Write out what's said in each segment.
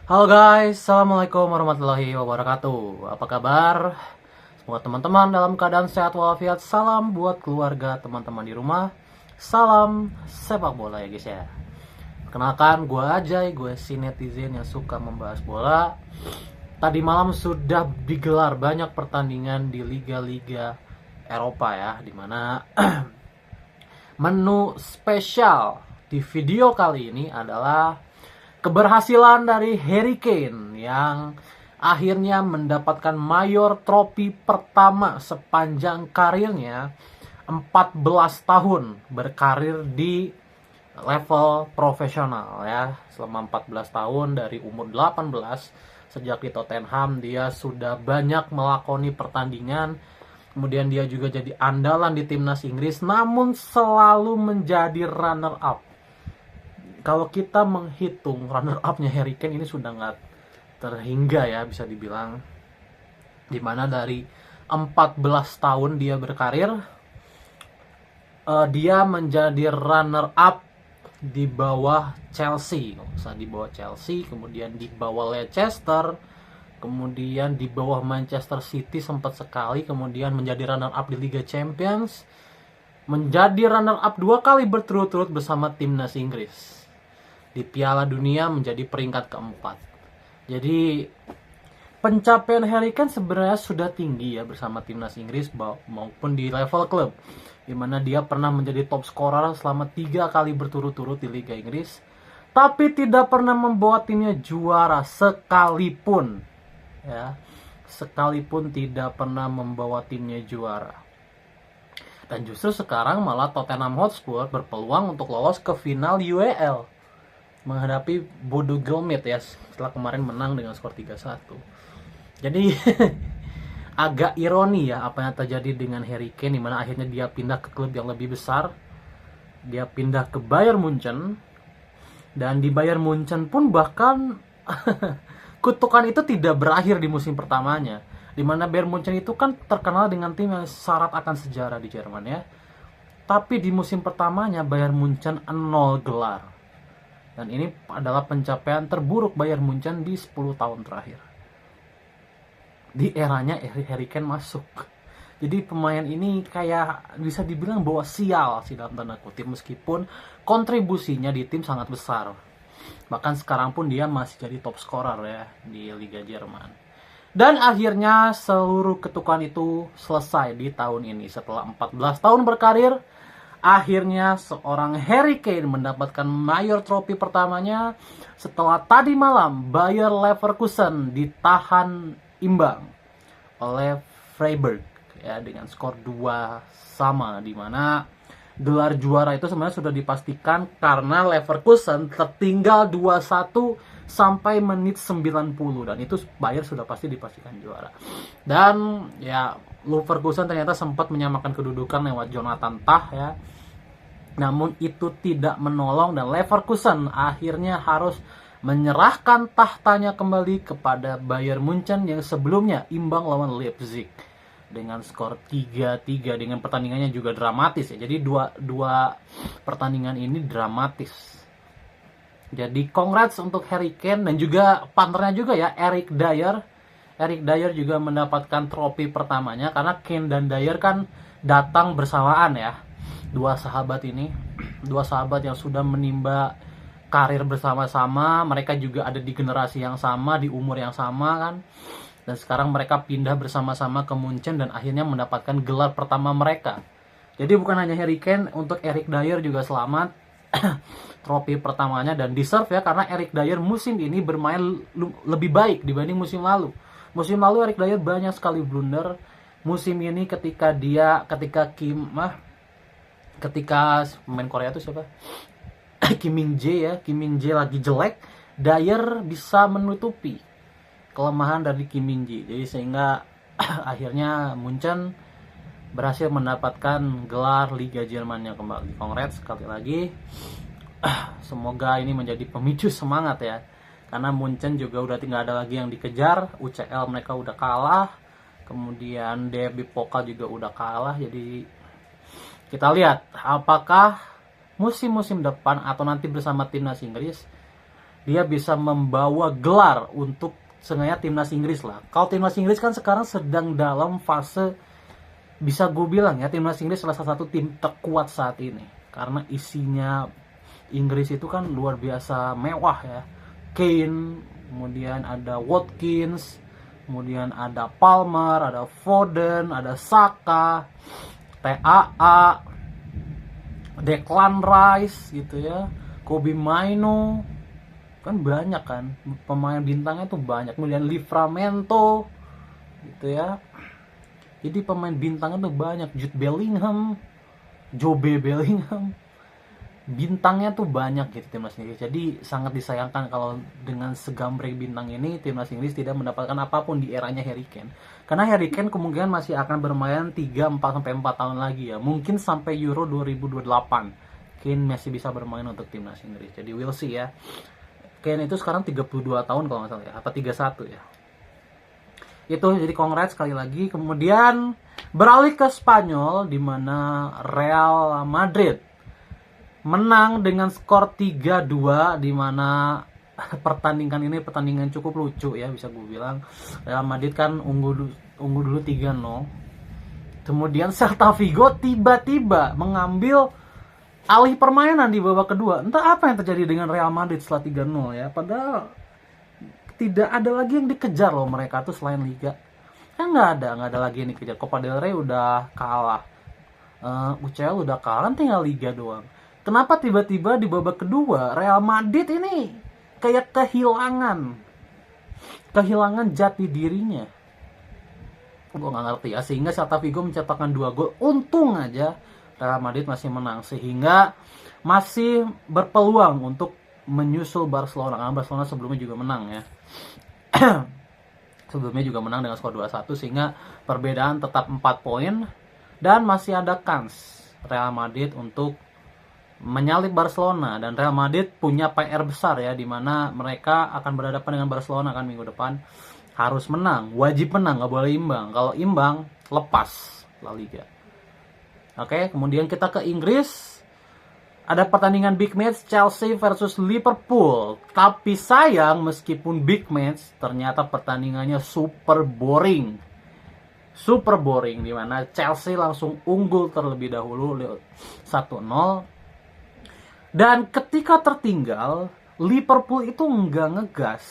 Halo guys, Assalamualaikum warahmatullahi wabarakatuh. Apa kabar? Semoga teman-teman dalam keadaan sehat walafiat. Salam buat keluarga, teman-teman di rumah. Salam sepak bola ya guys ya. Perkenalkan, gue Ajay, gue si netizen yang suka membahas bola. Tadi malam sudah digelar banyak pertandingan di liga-liga Eropa ya, dimana menu spesial di video kali ini adalah keberhasilan dari Harry Kane yang akhirnya mendapatkan mayor trofi pertama sepanjang karirnya, 14 tahun berkarir di level profesional ya. Selama 14 tahun dari umur 18 sejak di Tottenham dia sudah banyak melakoni pertandingan. Kemudian dia juga jadi andalan di timnas Inggris, namun selalu menjadi runner up. Kalau kita menghitung runner up-nya Harry Kane ini sudah nggak terhingga ya, bisa dibilang. Dimana dari 14 tahun dia berkarir, dia menjadi runner up di bawah Chelsea. Di bawah Chelsea, kemudian di bawah Leicester, kemudian di bawah Manchester City sempat sekali, kemudian menjadi runner up di Liga Champions, menjadi runner up 2 kali berturut-turut bersama timnas Inggris. Di Piala Dunia menjadi peringkat keempat. Jadi pencapaian Harry Kane sebenarnya sudah tinggi ya bersama timnas Inggris maupun di level klub, di mana dia pernah menjadi top scorer selama 3 kali berturut-turut di Liga Inggris, tapi tidak pernah membawa timnya juara sekalipun ya, sekalipun tidak pernah membawa timnya juara. Dan justru sekarang malah Tottenham Hotspur berpeluang untuk lolos ke final UEL menghadapi Bodo Glimt ya, setelah kemarin menang dengan skor 3-1. Jadi agak ironi ya apa yang terjadi dengan Harry Kane, di mana akhirnya dia pindah ke klub yang lebih besar. Dia pindah ke Bayern Munchen, dan di Bayern Munchen pun bahkan kutukan itu tidak berakhir di musim pertamanya, di mana Bayern Munchen itu kan terkenal dengan tim yang syarat akan sejarah di Jerman ya. Tapi di musim pertamanya Bayern Munchen 0 gelar. Dan ini adalah pencapaian terburuk Bayern Munchen di 10 tahun terakhir. Di eranya Harry Kane masuk. Jadi pemain ini kayak bisa dibilang bawa sial sih dalam tanda kutip, meskipun kontribusinya di tim sangat besar. Bahkan sekarang pun dia masih jadi top scorer ya di Liga Jerman. Dan akhirnya seluruh ketukan itu selesai di tahun ini. Setelah 14 tahun berkarir, akhirnya seorang Harry Kane mendapatkan mayor trofi pertamanya setelah tadi malam Bayer Leverkusen ditahan imbang oleh Freiburg ya dengan skor 2-2, di mana gelar juara itu sebenarnya sudah dipastikan karena Leverkusen tertinggal 2-1 sampai menit 90, dan itu Bayer sudah pasti dipastikan juara. Dan ya Leverkusen ternyata sempat menyamakan kedudukan lewat Jonathan Tah ya. Namun itu tidak menolong, dan Leverkusen akhirnya harus menyerahkan tahtanya kembali kepada Bayern Munchen yang sebelumnya imbang lawan Leipzig dengan skor 3-3, dengan pertandingannya juga dramatis ya. Jadi dua pertandingan ini dramatis. Jadi congrats untuk Harry Kane dan juga partnernya juga ya, Eric Dier. Eric Dier juga mendapatkan trofi pertamanya karena Kane dan Dier kan datang bersamaan ya. Dua sahabat yang sudah menimba karir bersama-sama, mereka juga ada di generasi yang sama, di umur yang sama kan. Dan sekarang mereka pindah bersama-sama ke Munchen dan akhirnya mendapatkan gelar pertama mereka. Jadi bukan hanya Harry Kane, untuk Eric Dier juga selamat trofi pertamanya, dan deserve ya, karena Eric Dier musim ini bermain lebih baik dibanding musim lalu. Musim lalu Eric Dier banyak sekali blunder. Musim ini ketika pemain Korea itu siapa? Kim Min Jae lagi jelek, Dier bisa menutupi kelemahan dari Kim Min Jae. Jadi sehingga akhirnya Munchen berhasil mendapatkan gelar Liga Jermannya kembali. Congrats sekali lagi. Semoga ini menjadi pemicu semangat ya. Karena Munchen juga udah tinggal ada lagi yang dikejar. UCL mereka udah kalah. Kemudian DFB Pokal juga udah kalah. Jadi kita lihat apakah musim-musim depan atau nanti bersama timnas Inggris dia bisa membawa gelar untuk seenggaknya timnas Inggris lah. Kalau timnas Inggris kan sekarang sedang dalam fase, bisa gue bilang ya, timnas Inggris salah satu tim terkuat saat ini karena isinya Inggris itu kan luar biasa mewah ya. Kane, kemudian ada Watkins, kemudian ada Palmer, ada Foden, ada Saka, TAA, Declan Rice gitu ya, Kobe Maino, kan banyak kan pemain bintangnya tuh banyak. Kemudian Livramento gitu ya. Jadi pemain bintangnya tuh banyak. Jude Bellingham, Jobe Bellingham, bintangnya tuh banyak gitu timnas Inggris. Jadi sangat disayangkan kalau dengan segambreng bintang ini timnas Inggris tidak mendapatkan apapun di eranya Harry Kane. Karena Harry Kane kemungkinan masih akan bermain 3-4 tahun lagi ya. Mungkin sampai Euro 2028 Kane masih bisa bermain untuk timnas Inggris. Jadi we'll see ya. Kane itu sekarang 32 tahun kalau nggak salah ya, apa 31 ya. Itu jadi congrats sekali lagi. Kemudian beralih ke Spanyol di mana Real Madrid menang dengan skor 3-2 di mana pertandingan ini pertandingan cukup lucu ya, bisa gue bilang. Real Madrid kan unggul dulu 3-0. Kemudian Celta Vigo tiba-tiba mengambil alih permainan di babak kedua. Entah apa yang terjadi dengan Real Madrid setelah 3-0 ya. Padahal tidak ada lagi yang dikejar loh mereka tuh selain Liga. Kan nggak ada lagi yang dikejar. Copa del Rey udah kalah, UCL udah kalah, kan tinggal Liga doang. Kenapa tiba-tiba di babak kedua Real Madrid ini kayak kehilangan jati dirinya? Gue nggak ngerti ya. Sehingga Celta Vigo mencetakkan 2 gol. Untung aja Real Madrid masih menang sehingga masih berpeluang untuk menyusul Barcelona. Karena Barcelona sebelumnya juga menang ya. Sebelumnya juga menang dengan skor 2-1 sehingga perbedaan tetap 4 poin dan masih ada kans Real Madrid untuk menyalip Barcelona. Dan Real Madrid punya PR besar ya, di mana mereka akan berhadapan dengan Barcelona kan minggu depan. Harus menang, wajib menang, nggak boleh imbang. Kalau imbang lepas La Liga. Oke, kemudian kita ke Inggris. Ada pertandingan big match Chelsea versus Liverpool. Tapi sayang meskipun big match, ternyata pertandingannya super boring. Super boring, di mana Chelsea langsung unggul terlebih dahulu 1-0. Dan ketika tertinggal, Liverpool itu enggak ngegas.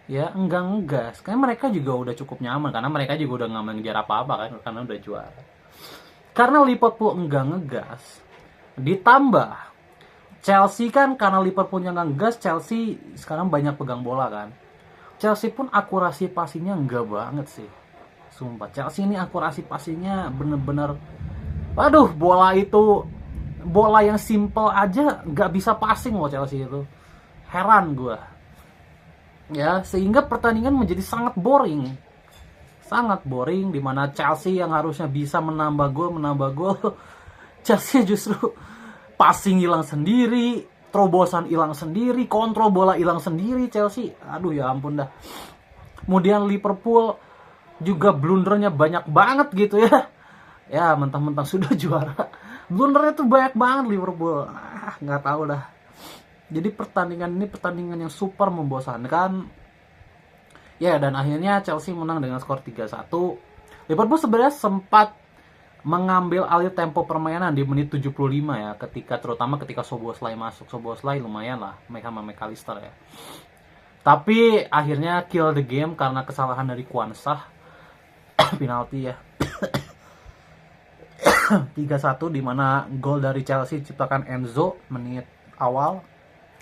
Ya, enggak ngegas. Karena mereka juga udah cukup nyaman. Karena mereka juga udah nggak mengejar apa-apa kan. Karena udah juara. Karena Liverpool enggak ngegas, ditambah Chelsea kan karena Liverpoolnya nggak ngegas, Chelsea sekarang banyak pegang bola kan. Chelsea pun akurasi passingnya enggak banget sih. Sumpah, Chelsea ini akurasi passingnya bener-bener, aduh, bola yang simple aja nggak bisa passing loh Chelsea itu. Heran gue. Ya, sehingga pertandingan menjadi sangat boring. Sangat boring, di mana Chelsea yang harusnya bisa menambah gol, Chelsea justru passing hilang sendiri, terobosan hilang sendiri, kontrol bola hilang sendiri Chelsea. Aduh ya ampun dah. Kemudian Liverpool juga blundernya banyak banget gitu ya. Ya mentang-mentang sudah juara, blundernya tuh banyak banget Liverpool. Nggak tahu dah. Jadi pertandingan ini pertandingan yang super membosankan. Ya, dan akhirnya Chelsea menang dengan skor 3-1. Liverpool sebenarnya sempat mengambil alih tempo permainan di menit 75 ya, terutama ketika Szoboszlai masuk. Szoboszlai lumayan lah, sama McAllister ya. Tapi akhirnya kill the game karena kesalahan dari Kwanzaa. Penalti ya. 3-1, di mana gol dari Chelsea diciptakan Enzo menit awal.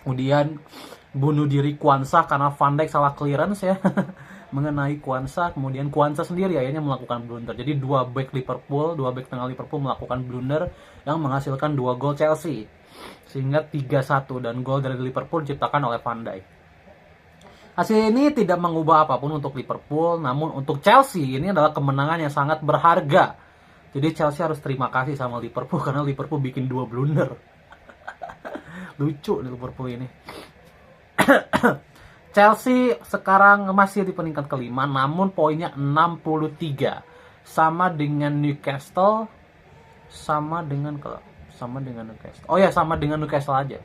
Kemudian bunuh diri Kwanzaa karena Van Dijk salah clearance ya mengenai Kwanzaa. Kemudian Kwanzaa sendiri akhirnya melakukan blunder. Jadi dua back tengah Liverpool melakukan blunder yang menghasilkan 2 gol Chelsea. Sehingga 3-1, dan gol dari Liverpool diciptakan oleh Van Dijk. Hasil ini tidak mengubah apapun untuk Liverpool, namun untuk Chelsea ini adalah kemenangan yang sangat berharga. Jadi Chelsea harus terima kasih sama Liverpool karena Liverpool bikin 2 blunder. Lucu Liverpool ini. Chelsea sekarang masih di peringkat kelima, namun poinnya 63, sama dengan Newcastle, sama dengan Newcastle aja.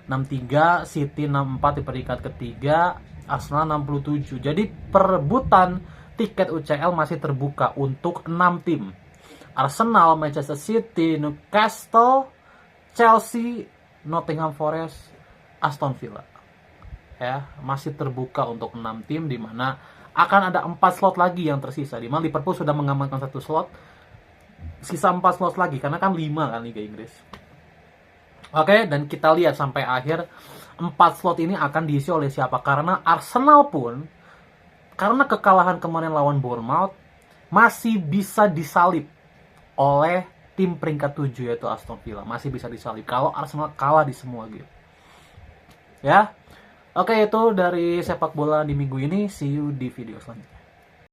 63, City 64 di peringkat ketiga, Arsenal 67. Jadi perebutan tiket UCL masih terbuka untuk 6 tim. Arsenal, Manchester City, Newcastle, Chelsea, Nottingham Forest, Aston Villa. Ya, masih terbuka untuk 6 tim, di mana akan ada 4 slot lagi yang tersisa. Di mana Liverpool sudah mengamankan 1 slot. Sisa 4 slot lagi karena kan 5 kan Liga Inggris. Oke, dan kita lihat sampai akhir 4 slot ini akan diisi oleh siapa, karena Arsenal pun karena kekalahan kemarin lawan Bournemouth masih bisa disalip oleh tim peringkat 7 yaitu Aston Villa. Masih bisa disalip kalau Arsenal kalah di semua game. Ya. Oke, itu dari sepak bola di minggu ini. See you di video selanjutnya.